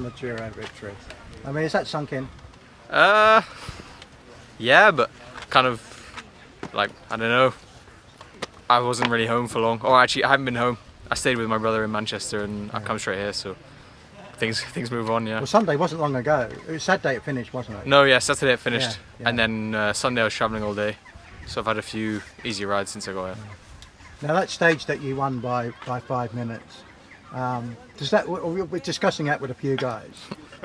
the Giro victory. I mean, is that sunk in? Yeah, but kind of like, I don't know. I wasn't really home for long. Or actually, I haven't been home. I stayed with my brother in Manchester, and I come straight here. So things move on. Yeah. Well, Sunday wasn't long ago. It was Saturday it finished, wasn't it? No, yeah, Saturday it finished, Yeah. and then Sunday I was travelling all day. So I've had a few easy rides since I got here. Now that stage that you won by 5 minutes, does that? We're discussing that with a few guys,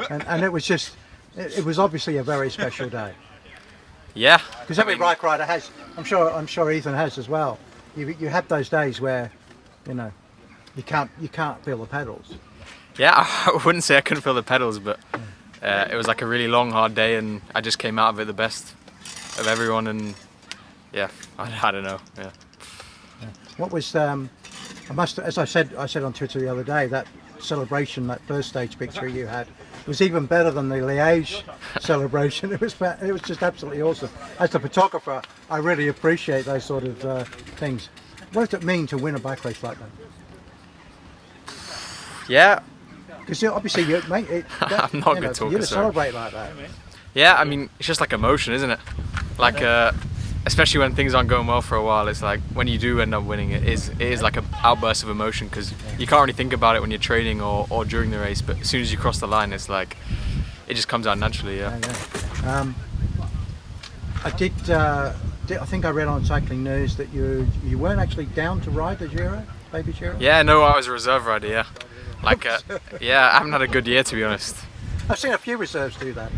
and it was just, it was obviously a very special day. Yeah. Because every bike rider has. I'm sure Ethan has as well. You have those days where, you know, you can't feel the pedals. Yeah, I wouldn't say I couldn't feel the pedals, but it was like a really long, hard day, and I just came out of it the best of everyone, and yeah, I don't know. Yeah. What was as I said on Twitter the other day, that celebration, that first stage victory you had, was even better than the Liège celebration. It was just absolutely awesome. As a photographer, I really appreciate those sort of things. What does it mean to win a bike race like that? Yeah. Because obviously you mate, I'm not a good talker. You to celebrate like that. Yeah, I mean, it's just like emotion, isn't it? Like, especially when things aren't going well for a while, it's like when you do end up winning, it is like an outburst of emotion, because you can't really think about it when you're training or during the race, but as soon as you cross the line, it's like it just comes out naturally. Yeah. I think I read on Cycling News that you weren't actually down to ride the Giro, Baby Giro. Yeah, no, I was a reserve rider. Yeah, like yeah, I haven't had a good year, to be honest. I've seen a few reserves do that.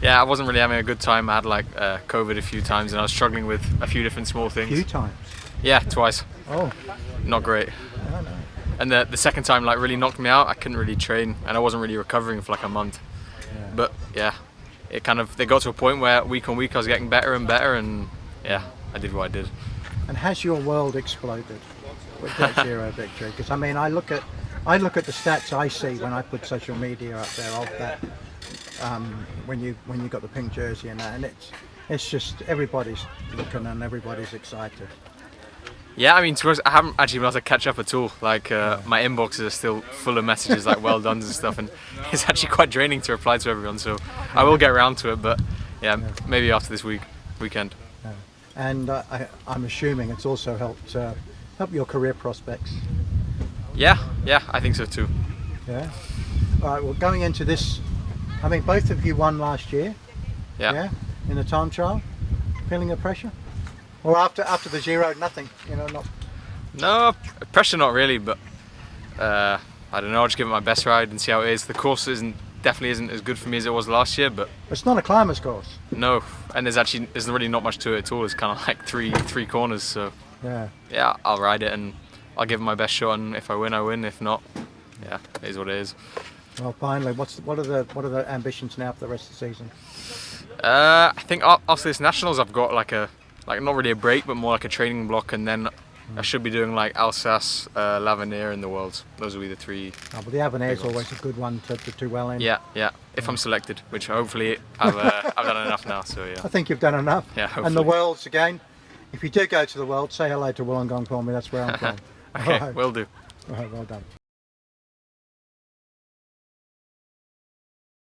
Yeah, I wasn't really having a good time. I had like COVID a few times, and I was struggling with a few different small things. A few times? Yeah, twice. Oh. Not great. No, no. And the second time like really knocked me out. I couldn't really train, and I wasn't really recovering for like a month. Yeah. But yeah, they got to a point where week on week I was getting better and better, and yeah, I did what I did. And has your world exploded with that Giro victory? Because I mean, I look at the stats I see when I put social media up there of that. When you got the pink jersey and that, and it's just everybody's looking and everybody's excited. Yeah, I mean, to be honest, I haven't actually been able to catch up at all. Like my inboxes are still full of messages like well done and stuff, and it's actually quite draining to reply to everyone. So I will get around to it, but yeah. Maybe after this weekend. Yeah. And I'm assuming it's also helped your career prospects. Yeah, I think so too. Yeah. All right. Well, going into this, I mean, both of you won last year. Yeah. In the time trial. Feeling the pressure? Or after the Giro, nothing. You know, not. No pressure, not really. But I don't know. I'll just give it my best ride and see how it is. The course definitely isn't as good for me as it was last year, but it's not a climbers course. No, and there's really not much to it at all. It's kind of like three corners. So yeah, I'll ride it and I'll give it my best shot. And if I win, I win. If not, yeah, it is what it is. Well, finally, what are the ambitions now for the rest of the season? I think after this Nationals, I've got like not really a break, but more like a training block, and then I should be doing like Alsace, L'Avenir, and the Worlds. Those will be the three. Oh, but the Avenir is always a good one to do well in. Yeah. If I'm selected, which hopefully I've done enough now. So yeah. I think you've done enough. Yeah. Hopefully. And the Worlds again. If you do go to the World, say hello to Wollongong for me. That's where I'm from. Okay, will do. All right, well done.